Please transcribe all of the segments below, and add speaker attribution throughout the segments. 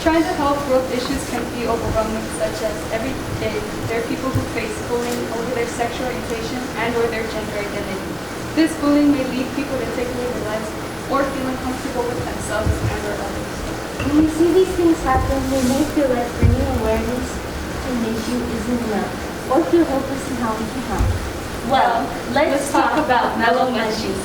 Speaker 1: Trying to help growth issues can be overwhelming, such as every day there are people who face bullying over their sexual orientation and or their gender identity. This bullying may lead people to take away their lives or feel uncomfortable with themselves and or others.
Speaker 2: When we see these things happen, we may feel like bringing awareness to an issue isn't enough, or feel hopeless in how we can help.
Speaker 1: Well, let's talk about Melo Munchies.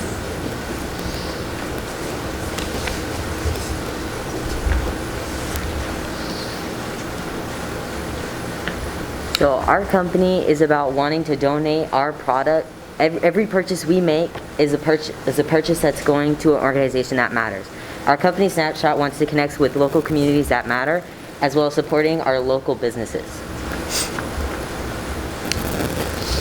Speaker 3: So our company is about wanting to donate our product. Every purchase we make is a purchase that's going to an organization that matters. Our company Snapshot wants to connect with local communities that matter, as well as supporting our local businesses.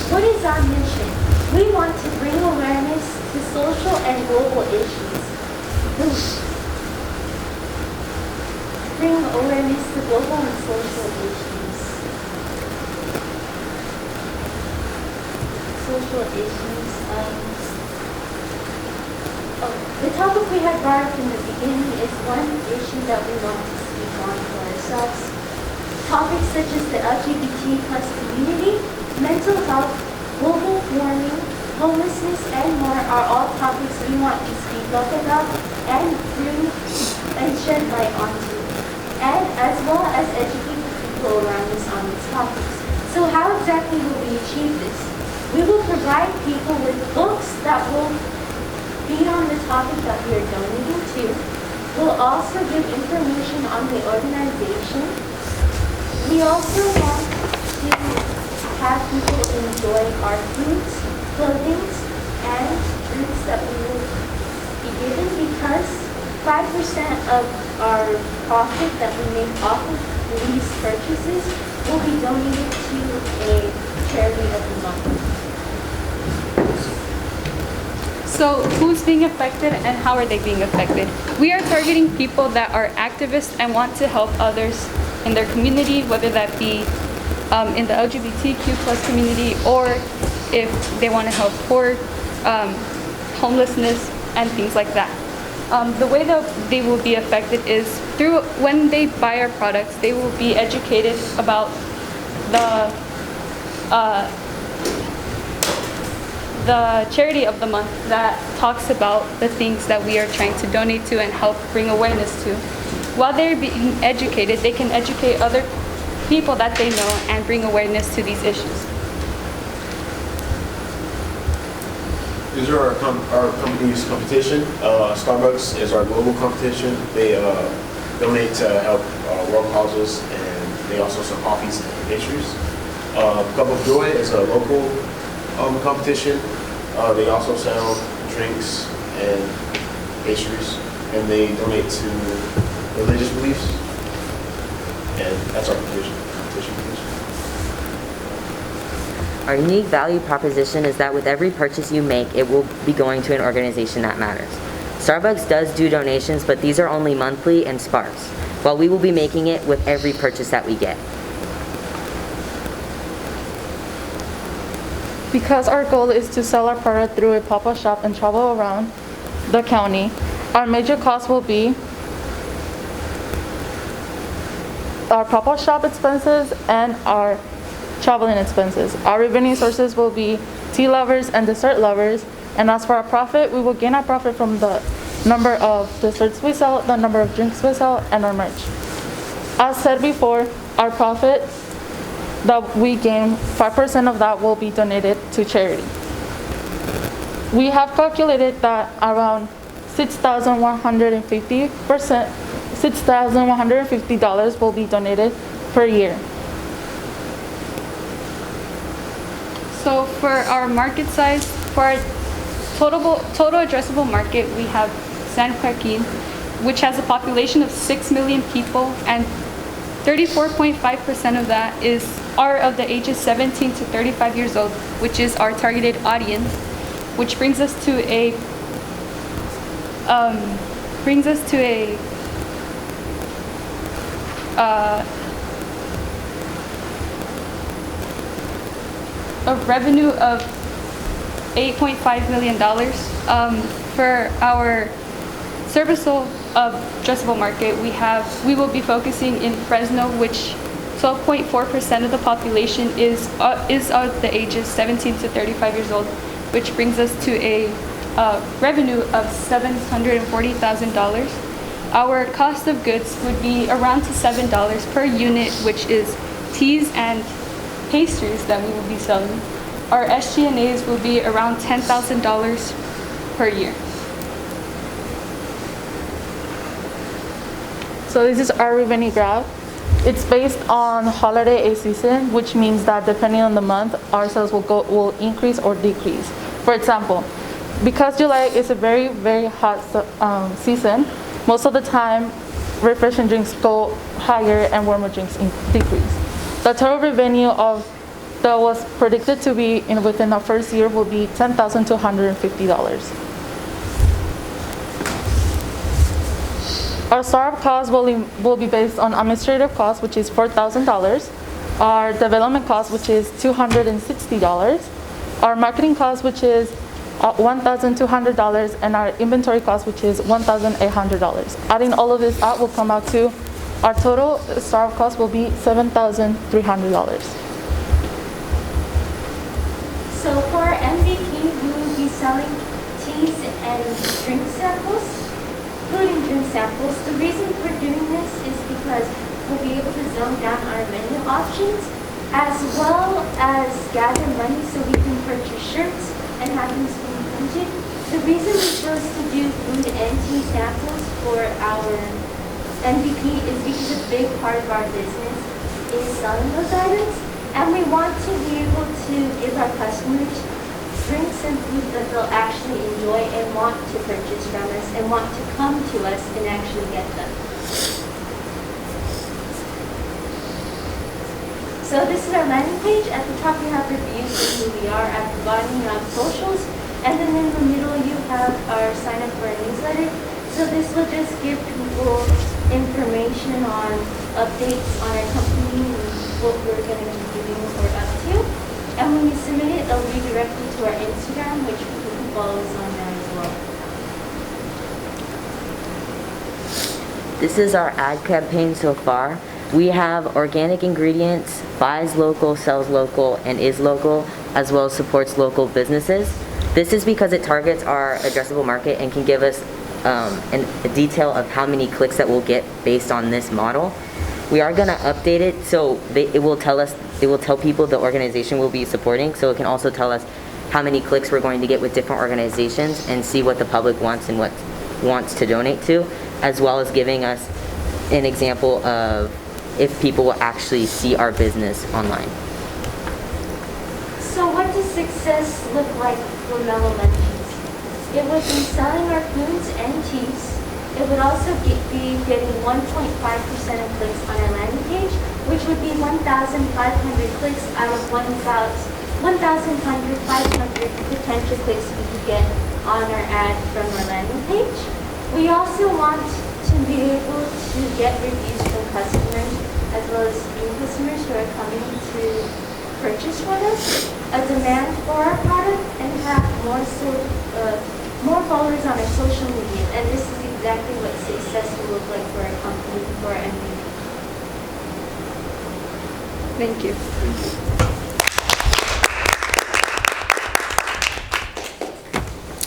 Speaker 2: What is our mission? We want to bring awareness to social and global issues. Bring awareness to global and social issues. Social issues. The topic we had brought up in the beginning is one issue that we want to speak on for ourselves. Topics such as the LGBT plus community, mental health, global warming, homelessness, and more are all topics we want to speak up about and bring and shed light onto, and as well as educate the people around us on these topics. So how exactly will we achieve this? We will provide people with books that will be on the topic that we are donating to. We'll also give information on the organization. We also want to have people enjoy our foods, clothing, and drinks that we will be given, because 5% of our profit that we make off of these purchases will be donated to a charity of the month.
Speaker 1: So who's being affected and how are they being affected? We are targeting people that are activists and want to help others in their community, whether that be in the LGBTQ plus community, or if they want to help poor, homelessness, and things like that. The way that they will be affected is through when they buy our products, they will be educated about the charity of the month that talks about the things that we are trying to donate to and help bring awareness to. While they're being educated, they can educate other people that they know and bring awareness to these issues.
Speaker 4: These are our company's competition. Starbucks is our global competition. They donate to help world causes, and they also sell coffees and pastries. Cup of Joy is a local competition. They also sell drinks and pastries, and they donate to religious beliefs. And that's our competition.
Speaker 3: Our unique value proposition is that with every purchase you make, it will be going to an organization that matters. Starbucks does do donations, but these are only monthly and sparse, while we will be making it with every purchase that we get.
Speaker 5: Because our goal is to sell our product through a pop-up shop and travel around the county, our major cost will be our pop-up shop expenses and our traveling expenses. Our revenue sources will be tea lovers and dessert lovers, and as for our profit, we will gain our profit from the number of desserts we sell, the number of drinks we sell, and our merch. As said before, our profit that we gain, 5% of that will be donated to charity. We have calculated that around $6,150 will be donated per year.
Speaker 1: So for our market size, for our total addressable market, we have San Joaquin, which has a population of 6 million people, and 34.5% of that are of the ages 17 to 35 years old, which is our targeted audience, which brings us to a revenue of $8.5 million. For our serviceable addressable market, we will be focusing in Fresno, which 12.4% of the population is of the ages 17 to 35 years old, which brings us to a revenue of $740,000. Our cost of goods would be around to $7 per unit, which is teas and pastries that we will be selling. Our SG&As will be around $10,000 per year.
Speaker 5: So this is our revenue graph. It's based on holiday A season, which means that depending on the month, our sales will increase or decrease. For example, because July is a very, very hot season, most of the time, refreshing drinks go higher and warmer drinks decrease. The total revenue that was predicted to be within our first year will be $10,250. Our startup cost will be based on administrative cost, which is $4,000, our development cost, which is $260, our marketing cost, which is $1,200, and our inventory cost, which is $1,800. Adding all of this up will come out to our total startup cost will be $7,300.
Speaker 2: So for our MVP, we will be selling teas and drink samples, food and drink samples. The reason for doing this is because we'll be able to zone down our menu options, as well as gather money so we can purchase shirts and have them screen printed. The reason we chose to do food and tea samples for our MVP is because a big part of our business is selling those items, and we want to be able to give our customers drinks and food that they'll actually enjoy and want to purchase from us and want to come to us and actually get them. So this is our landing page. At the top you have reviews of who we are. At the bottom you have socials. And then in the middle you have our sign up for a newsletter. So this will just give people information on updates on our company and what we're going to be doing, what we're up to. And when you submit it, it'll redirect you to our Instagram, which people can follow us on there as well.
Speaker 3: This is our ad campaign so far. We have organic ingredients, buys local, sells local, and is local, as well as supports local businesses. This is because it targets our addressable market and can give us a detail of how many clicks that we'll get based on this model. We are going to update it so it will tell people the organization we'll be supporting, so it can also tell us how many clicks we're going to get with different organizations and see what the public wants and what wants to donate to, as well as giving us an example of if people will actually see our business online.
Speaker 2: So what does success look like for Melo Munchies? It would be selling our foods and teas. It would also be getting 1.5% of clicks on our landing page, which would be 1,500 clicks out of 1,500 potential clicks we could get on our ad from our landing page. We also want to be able to get reviews from customers, as well as new customers who are coming to purchase from us, a demand for our product, and have more followers on our social media. And this is exactly what success will look like for our company, for our MVP.
Speaker 1: Thank you.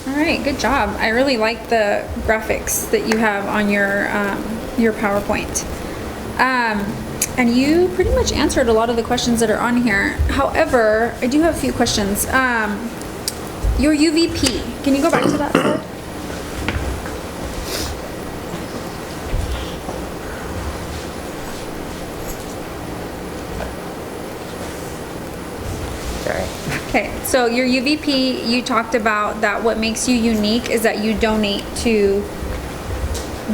Speaker 6: All right, good job. I really like the graphics that you have on your PowerPoint. And you pretty much answered a lot of the questions that are on here. However, I do have a few questions. Your UVP, can you go back to that slide?
Speaker 3: Sorry.
Speaker 6: Okay, so your UVP, you talked about that what makes you unique is that you donate to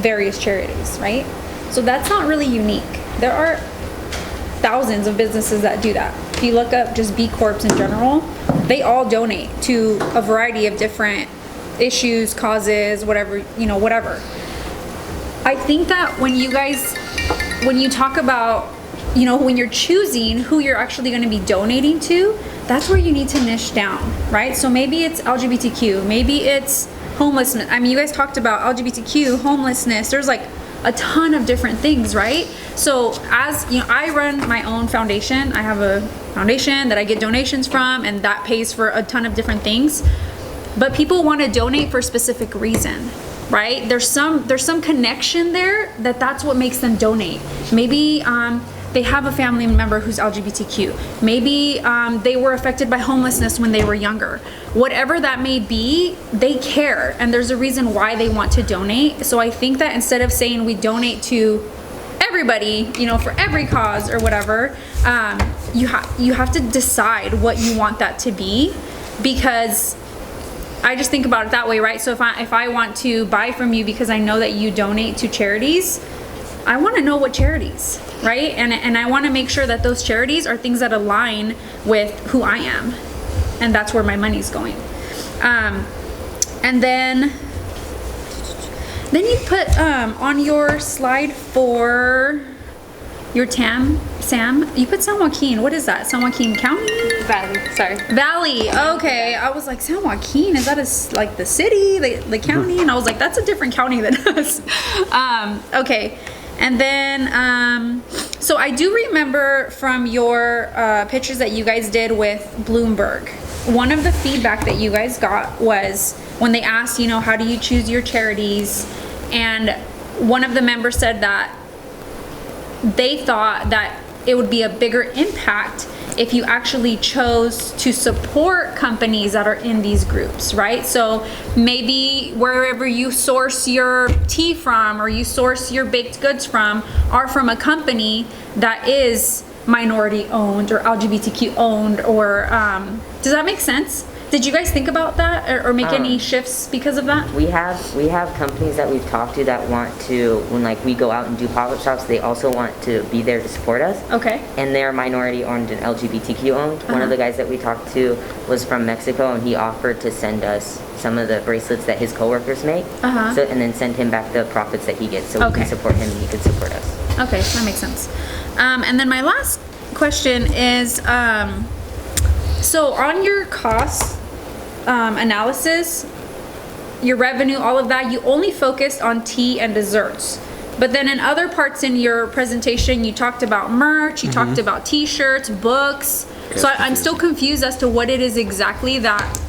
Speaker 6: various charities, right? So that's not really unique. There are thousands of businesses that do that. If you look up just B Corps in general, they all donate to a variety of different issues, causes, whatever, whatever. I think that when you talk about, when you're choosing who you're actually going to be donating to, that's where you need to niche down, right? So maybe it's LGBTQ, maybe it's homelessness. I mean, you guys talked about LGBTQ, homelessness. There's like a ton of different things, right? So as you know, I run my own foundation. I have a foundation that I get donations from, and that pays for a ton of different things. But people want to donate for a specific reason, right? There's some connection there that's what makes them donate. Maybe they have a family member who's LGBTQ. Maybe they were affected by homelessness when they were younger. Whatever that may be, they care, and there's a reason why they want to donate. So I think that instead of saying we donate to everybody, you know, for every cause or whatever, you have to decide what you want that to be, because I just think about it that way, right? So if I want to buy from you because I know that you donate to charities, I want to know what charities, right? And I want to make sure that those charities are things that align with who I am, and that's where my money's going. And then you put on your slide for your Sam, you put San Joaquin. What is that? San Joaquin County?
Speaker 1: Valley, sorry.
Speaker 6: Valley. Okay, I was like, San Joaquin, is that like the city, the county? And I was like, that's a different county than us. Okay, and then so I do remember from your pictures that you guys did with Bloomberg, one of the feedback that you guys got was when they asked, you know, how do you choose your charities? And one of the members said that they thought that it would be a bigger impact if you actually chose to support companies that are in these groups, right? So maybe wherever you source your tea from or you source your baked goods from are from a company that is minority owned or LGBTQ owned, or does that make sense? Did you guys think about that or make any shifts because of that?
Speaker 3: We have companies that we've talked to that want to, when like we go out and do pop-up shops, they also want to be there to support us.
Speaker 6: Okay.
Speaker 3: And they're minority owned and LGBTQ owned. One of the guys that we talked to was from Mexico, and he offered to send us some of the bracelets that his coworkers make. So, and then send him back the profits that he gets, so we can support him and he can support us.
Speaker 6: Okay, that makes sense. And then my last question is, so on your cost analysis, your revenue, all of that, you only focused on tea and desserts. But then in other parts in your presentation, you talked about merch, you talked about t-shirts, books. So I'm still confused as to what it is exactly that,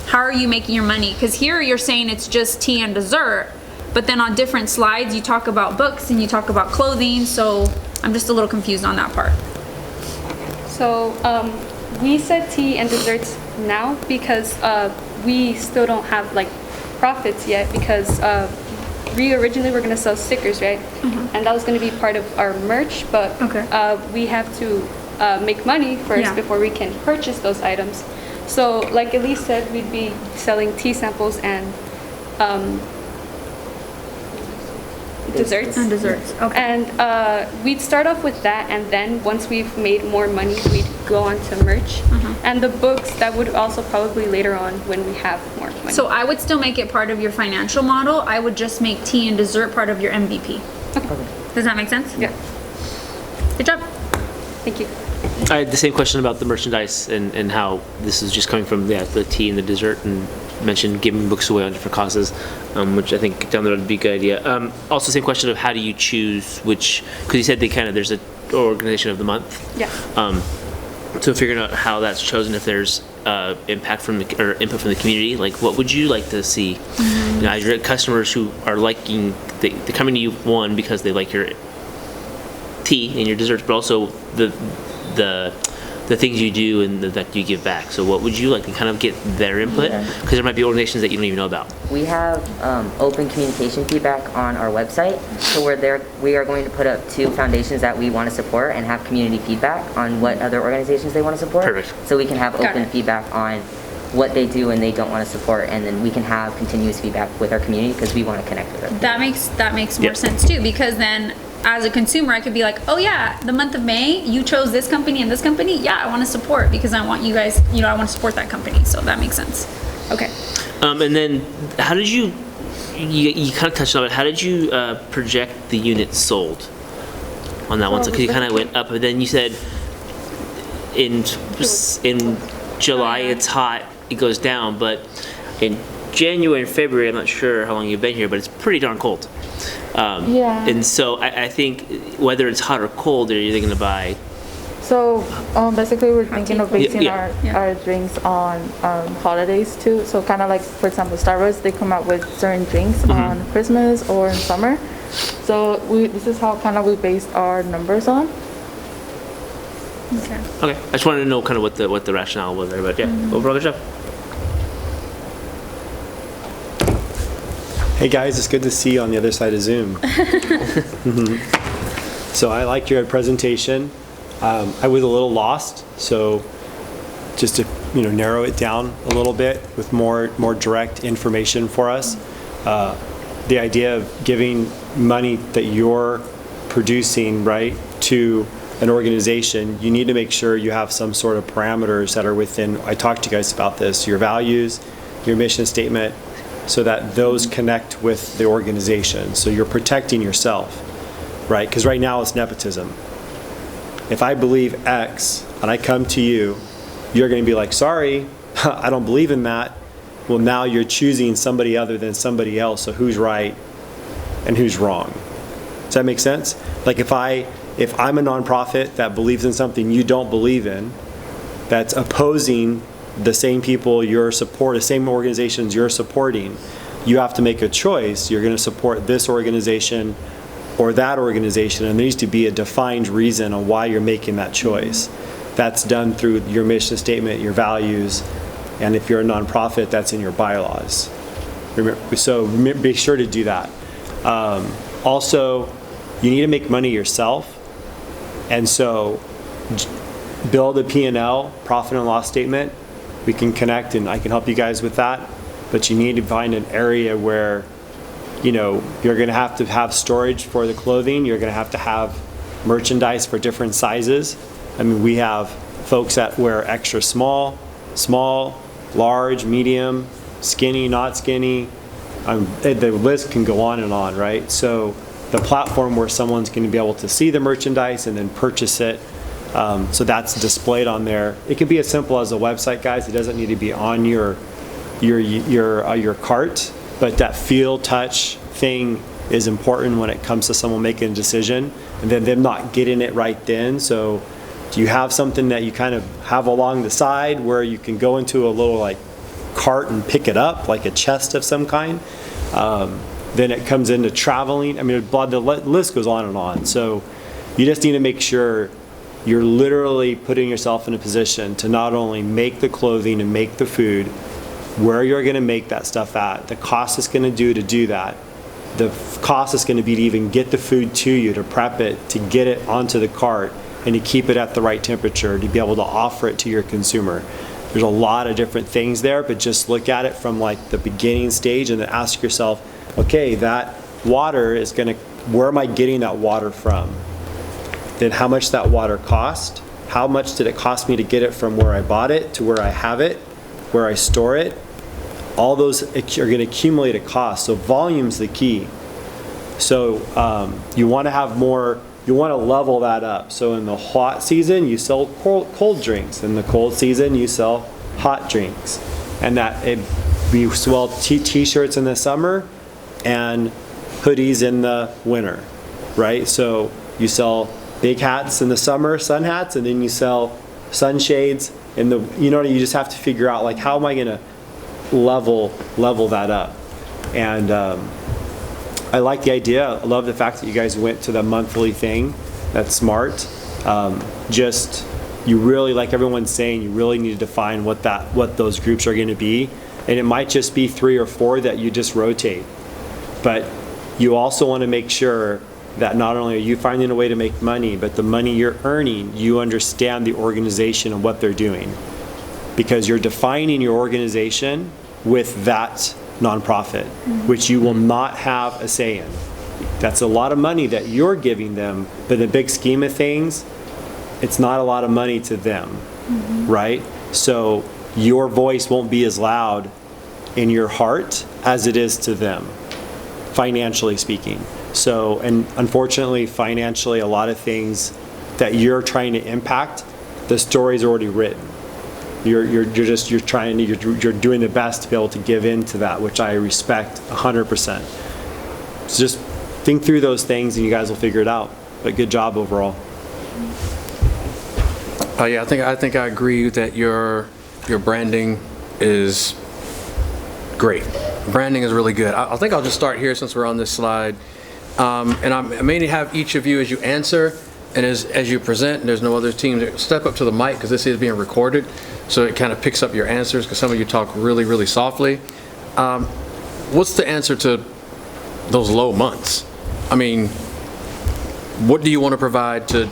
Speaker 6: how are you making your money? Because here you're saying it's just tea and dessert, but then on different slides you talk about books and you talk about clothing, so I'm just a little confused on that part.
Speaker 1: So we said tea and desserts now because we still don't have like profits yet, because we originally were going to sell stickers, right? And that was going to be part of our merch, but we have to make money first before we can purchase those items. So like Elise said, we'd be selling tea samples and desserts.
Speaker 6: And desserts, okay.
Speaker 1: And we'd start off with that, and then once we've made more money, we'd go on to merch. And the books, that would also probably later on when we have more money.
Speaker 6: So I would still make it part of your financial model. I would just make tea and dessert part of your MVP. Does that make sense?
Speaker 1: Yeah.
Speaker 6: Good job.
Speaker 1: Thank you.
Speaker 7: I had the same question about the merchandise and how this is just coming from the tea and the dessert, and mentioned giving books away on different causes, which I think down the road would be a good idea. Also, same question of how do you choose which, because you said there's an organization of the month.
Speaker 1: Yeah.
Speaker 7: So figuring out how that's chosen, if there's impact from or input from the community, like what would you like to see? You know, as your customers who are liking, they're coming to you, one, because they like your tea and your desserts, but also the things you do and that you give back. So what would you like to kind of get their input? Because there might be organizations that you don't even know about.
Speaker 3: We have open communication feedback on our website. So we are going to put up 2 foundations that we want to support and have community feedback on what other organizations they want to support.
Speaker 7: Perfect.
Speaker 3: So we can have
Speaker 6: Got
Speaker 3: open
Speaker 6: it.
Speaker 3: feedback on what they do and they don't want to support, and then we can have continuous feedback with our community because we want to connect with them.
Speaker 6: That makes more
Speaker 7: Yep.
Speaker 6: sense too, because then as a consumer, I could be like, oh yeah, the month of May, you chose this company and this company. Yeah, I want to support because I want you guys, you know, I want to support that company. So that makes sense. Okay.
Speaker 7: And then how did you kind of touched on it, how did you project the units sold on that one? So 'cause you kind of went up, but then you said in July it's hot, it goes down, but in January and February, I'm not sure how long you've been here, but it's pretty darn cold.
Speaker 5: Yeah.
Speaker 7: And so I think whether it's hot or cold, are you either going to buy?
Speaker 5: So basically, we're thinking of basing
Speaker 7: Yeah.
Speaker 5: our drinks on holidays too. So kind of like, for example, Starbucks, they come out with certain drinks on Christmas or in summer. So this is how kind of we based our numbers on.
Speaker 6: Okay.
Speaker 7: Okay, I just wanted to know kind of what the rationale was there, but yeah, overall good job.
Speaker 8: Hey guys, it's good to see you on the other side of Zoom. So I liked your presentation. I was a little lost, so just to narrow it down a little bit with more direct information for us. The idea of giving money that you're producing, right, to an organization, you need to make sure you have some sort of parameters that are within, I talked to you guys about this, your values, your mission statement, so that those connect with the organization. So you're protecting yourself, right? Because right now it's nepotism. If I believe X and I come to you, you're going to be like, sorry, I don't believe in that. Well, now you're choosing somebody other than somebody else. So who's right and who's wrong? Does that make sense? Like if I'm a nonprofit that believes in something you don't believe in, that's opposing the same people you're supporting, the same organizations you're supporting, you have to make a choice. You're going to support this organization or that organization, and there needs to be a defined reason on why you're making that choice. That's done through your mission statement, your values, and if you're a nonprofit, that's in your bylaws. So be sure to do that. Also, you need to make money yourself, and so build a P&L, profit and loss statement. We can connect and I can help you guys with that, but you need to find an area where you're going to have storage for the clothing. You're going to have merchandise for different sizes. I mean, we have folks that wear extra small, large, medium, skinny, not skinny. The list can go on and on, right? So the platform where someone's going to be able to see the merchandise and then purchase it. So that's displayed on there. It can be as simple as a website, guys. It doesn't need to be on your cart, but that feel, touch thing is important when it comes to someone making a decision, and then them not getting it right then. So do you have something that you kind of have along the side where you can go into a little like cart and pick it up, like a chest of some kind? Then it comes into traveling. I mean, the list goes on and on. So you just need to make sure you're literally putting yourself in a position to not only make the clothing and make the food, where you're going to make that stuff at, the cost it's going to do that, the cost it's going to be to even get the food to you, to prep it, to get it onto the cart, and to keep it at the right temperature, to be able to offer it to your consumer. There's a lot of different things there, but just look at it from like the beginning stage and then ask yourself, okay, that water is going to, where am I getting that water from? Then how much that water cost? How much did it cost me to get it from where I bought it to where I have it, where I store it? All those are going to accumulate a cost. So volume's the key. So you want to have more, you want to level that up. So in the hot season, you sell cold drinks. In the cold season, you sell hot drinks. And we sell t-shirts in the summer and hoodies in the winter, right? So you sell big hats in the summer, sun hats, and then you sell sunshades in the, you just have to figure out like, how am I going to level that up? And I like the idea. I love the fact that you guys went to the monthly thing. That's smart. You really, like everyone's saying, you really need to define what those groups are going to be. And it might just be 3 or 4 that you just rotate. But you also want to make sure that not only are you finding a way to make money, but the money you're earning, you understand the organization and what they're doing. Because you're defining your organization with that nonprofit, which you will not have a say in. That's a lot of money that you're giving them, but in the big scheme of things, it's not a lot of money to them, right? So your voice won't be as loud in your heart as it is to them, financially speaking. So, and unfortunately, financially, a lot of things that you're trying to impact, the story's already written. You're doing the best to be able to give in to that, which I respect 100%. So just think through those things and you guys will figure it out. But good job overall.
Speaker 9: Yeah, I think I agree that your branding is great. Branding is really good. I think I'll just start here since we're on this slide. And I may have each of you as you answer and as you present, and there's no other team, step up to the mic because this is being recorded. So it kind of picks up your answers because some of you talk really, really softly. What's the answer to those low months? I mean, what do you want to provide to?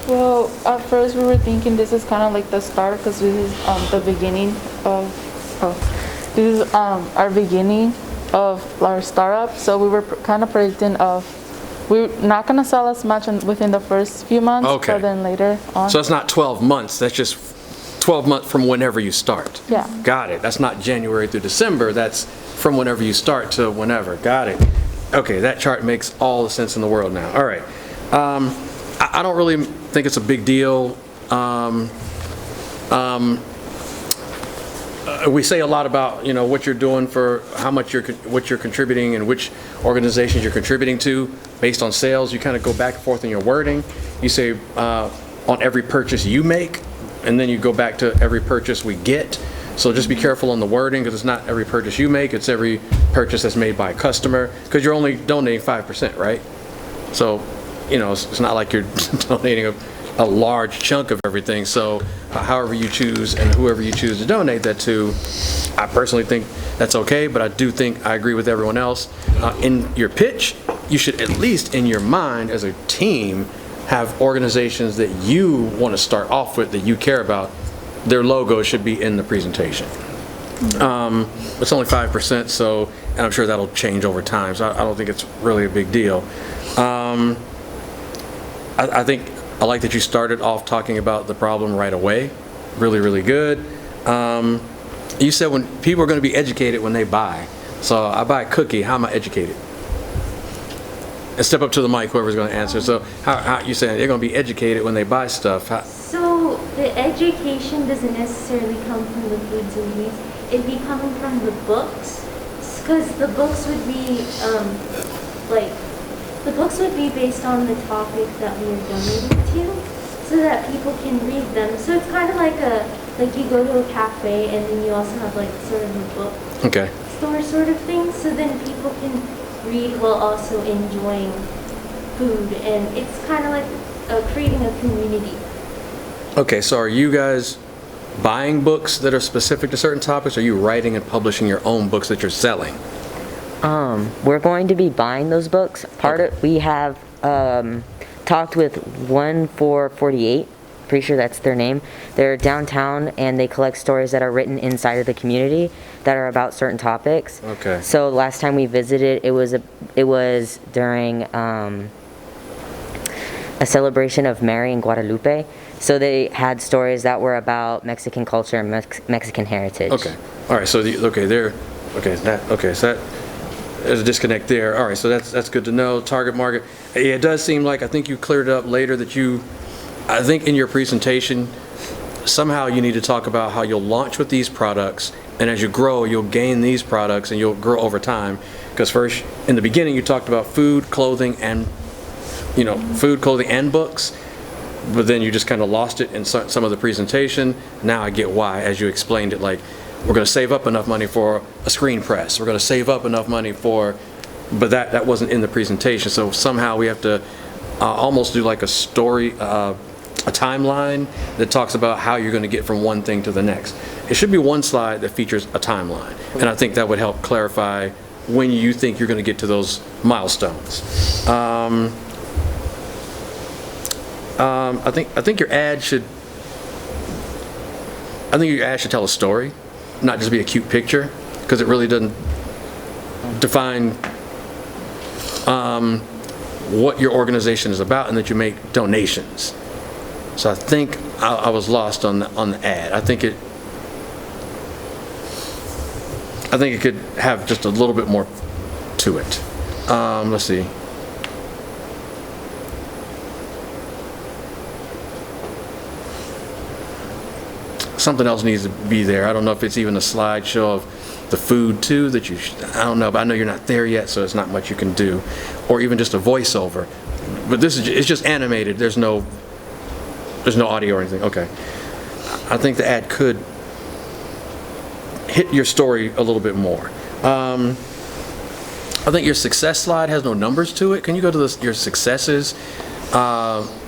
Speaker 5: Well, at first we were thinking this is kind of like the start because this is the beginning of, this is our beginning of our startup. So we were kind of predicting we're not going to sell as much within the first few months,
Speaker 9: Okay.
Speaker 5: but then later on.
Speaker 9: So it's not 12 months, that's just 12 months from whenever you start.
Speaker 5: Yeah.
Speaker 9: Got it. That's not January through December, that's from whenever you start to whenever. Got it. Okay, that chart makes all the sense in the world now. All right. I don't really think it's a big deal. We say a lot about, what you're doing for how much what you're contributing and which organizations you're contributing to based on sales. You kind of go back and forth in your wording. You say on every purchase you make, and then you go back to every purchase we get. So just be careful on the wording because it's not every purchase you make, it's every purchase that's made by a customer because you're only donating 5%, right? So, it's not like you're donating a large chunk of everything. So however you choose and whoever you choose to donate that to, I personally think that's okay, but I do think I agree with everyone else. In your pitch, you should at least in your mind as a team have organizations that you want to start off with that you care about. Their logo should be in the presentation. It's only 5%, so, and I'm sure that'll change over time, so I don't think it's really a big deal. I think I like that you started off talking about the problem right away. Really, really good. You said when people are going to be educated when they buy. So I buy a cookie, how am I educated? And step up to the mic, whoever's going to answer. So how you saying they're going to be educated when they buy stuff?
Speaker 2: So the education doesn't necessarily come from the foods and meats. It'd be coming from the books, because the books would be the books would be based on the topic that we are donating to, so that people can read them. So it's kind of like you go to a cafe and then you also have sort of a book store sort of thing. So then people can read while also enjoying food, and it's kind of like creating a community.
Speaker 9: Okay, so are you guys buying books that are specific to certain topics, or are you writing and publishing your own books that you're selling?
Speaker 3: We're going to be buying those books. We have talked with 1448, pretty sure that's their name. They're downtown and they collect stories that are written inside of the community that are about certain topics.
Speaker 9: Okay.
Speaker 3: So last time we visited, it was during a celebration of Mary in Guadalupe. So they had stories that were about Mexican culture and Mexican heritage.
Speaker 9: Okay. All right. So so there's a disconnect there. All right. So that's good to know. Target market. It does seem like, I think you cleared it up later that I think in your presentation, somehow you need to talk about how you'll launch with these products, and as you grow, you'll gain these products and you'll grow over time. Because first, in the beginning, you talked about food, clothing, and books. But then you just kind of lost it in some of the presentation. Now I get why, as you explained it, like we're going to save up enough money for a screen press. We're going to save up enough money but that wasn't in the presentation. So somehow we have to almost do like a story, a timeline that talks about how you're going to get from one thing to the next. It should be one slide that features a timeline. And I think that would help clarify when you think you're going to get to those milestones. I think your ad should tell a story, not just be a cute picture, because it really doesn't define what your organization is about, and that you make donations. So I think I was lost on the ad. I think it could have just a little bit more to it. Let's see. something else needs to be there. I don't know if it's even a slideshow of the food too that I don't know, but I know you're not there yet, so there's not much you can do. Or even just a voiceover. But it's just animated. There's no audio or anything. Okay. I think the ad could hit your story a little bit more. I think your success slide has no numbers to it. Can you go to your successes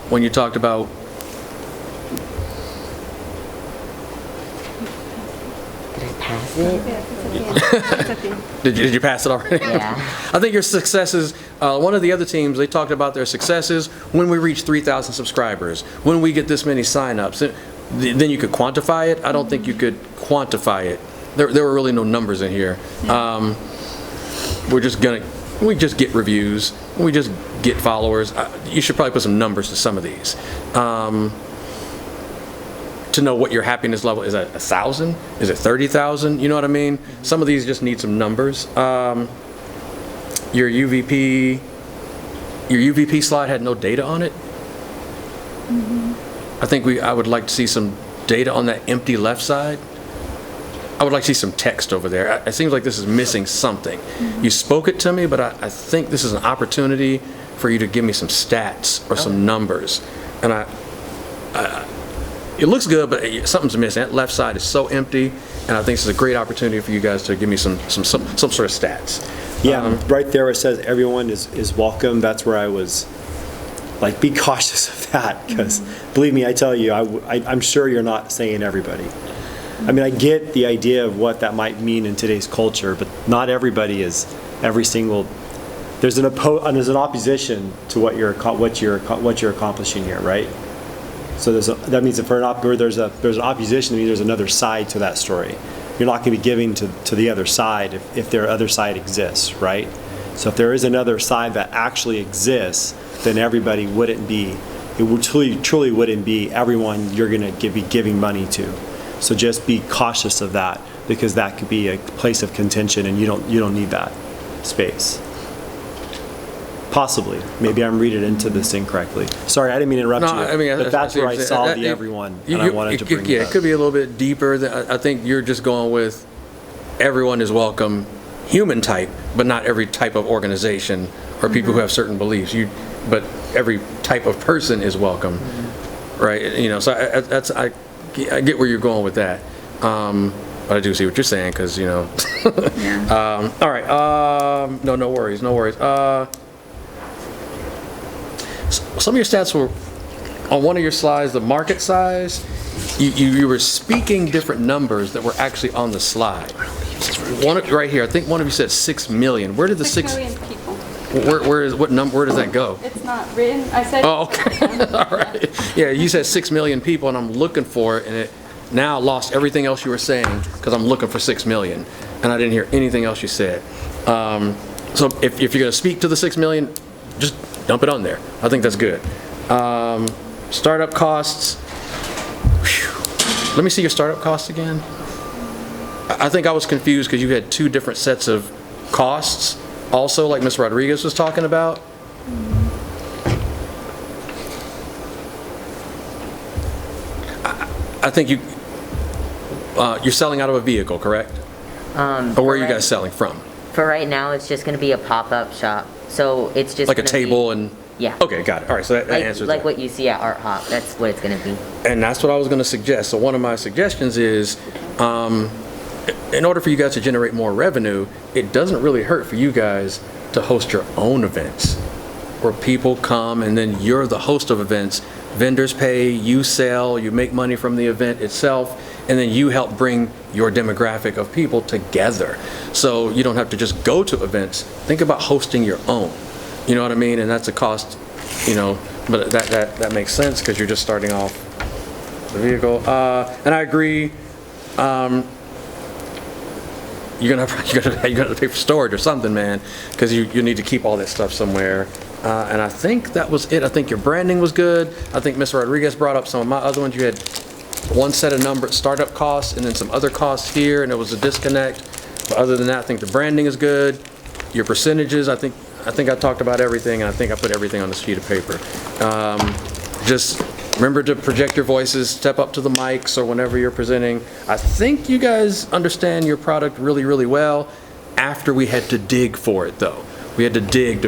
Speaker 9: when you talked about?
Speaker 3: Did I pass it?
Speaker 9: Did you pass it already?
Speaker 3: Yeah.
Speaker 9: I think your successes, one of the other teams, they talked about their successes when we reach 3,000 subscribers, when we get this many signups. Then you could quantify it. I don't think you could quantify it. There were really no numbers in here. We just get reviews. We just get followers. You should probably put some numbers to some of these. To know what your happiness level is. At 1,000? Is it 30,000? You know what I mean? Some of these just need some numbers. Your UVP slide had no data on it. I would like to see some data on that empty left side. I would like to see some text over there. It seems like this is missing something. You spoke it to me, but I think this is an opportunity for you to give me some stats or some numbers. And it looks good, but something's missing. That left side is so empty, and I think this is a great opportunity for you guys to give me some sort of stats.
Speaker 8: Yeah, right there it says everyone is welcome. That's where I was like, be cautious of that, because believe me, I tell you, I'm sure you're not saying everybody. I mean, I get the idea of what that might mean in today's culture, but not everybody is every single. There's an opposition to what you're accomplishing here, right? So that means if there's an opposition, that means there's another side to that story. You're not going to be giving to the other side if their other side exists, right? So if there is another side that actually exists, then everybody wouldn't be. It would truly wouldn't be everyone you're going to be giving money to. So just be cautious of that, because that could be a place of contention, and you don't need that space. Possibly. Maybe I'm reading into this incorrectly. Sorry, I didn't mean to interrupt you.
Speaker 9: I mean,
Speaker 8: but that's where I saw the
Speaker 9: everyone,
Speaker 8: and I wanted to bring it up.
Speaker 9: It could be a little bit deeper. I think you're just going with everyone is welcome, human type, but not every type of organization or people who have certain beliefs. But every type of person is welcome, right? You know, so I get where you're going with that. But I do see what you're saying, because, you know.
Speaker 6: Yeah.
Speaker 9: All right. No worries. Some of your stats were on one of your slides, the market size. You were speaking different numbers that were actually on the slide. One right here, I think one of you said 6 million. Where did the 6
Speaker 1: million people.
Speaker 9: Where does that go?
Speaker 1: It's not written. I said.
Speaker 9: Oh, okay. All right. Yeah, you said 6 million people, and I'm looking for it, and it now lost everything else you were saying, because I'm looking for 6 million, and I didn't hear anything else you said. So if you're going to speak to the 6 million, just dump it on there. I think that's good. Startup costs. Whew. Let me see your startup costs again. I think I was confused because you had two different sets of costs also, like Ms. Rodriguez was talking about. I think you're selling out of a vehicle, correct? Or where are you guys selling from?
Speaker 3: For right now, it's just going to be a pop-up shop. So it's just
Speaker 9: like a
Speaker 3: gonna
Speaker 9: table
Speaker 3: be,
Speaker 9: and.
Speaker 3: Yeah.
Speaker 9: Okay, got it. All right, so that answers
Speaker 3: like
Speaker 9: that.
Speaker 3: what you see at Art Hop. That's what it's going to be.
Speaker 9: And that's what I was going to suggest. So one of my suggestions is, in order for you guys to generate more revenue, it doesn't really hurt for you guys to host your own events, where people come and then you're the host of events. Vendors pay, you sell, you make money from the event itself, and then you help bring your demographic of people together. So you don't have to just go to events. Think about hosting your own. You know what I mean? And that's a cost, you know, but that makes sense, because you're just starting off the vehicle. And I agree. You're gonna have to pay for storage or something, man, because you need to keep all that stuff somewhere. And I think that was it. I think your branding was good. I think Ms. Rodriguez brought up some of my other ones. You had one set of startup costs and then some other costs here, and it was a disconnect. But other than that, I think the branding is good. Your percentages, I think I talked about everything, and I think I put everything on the sheet of paper. Just Remember to project your voices, step up to the mics or whenever you're presenting. I think you guys understand your product really, really well after we had to dig for it, though. We had to dig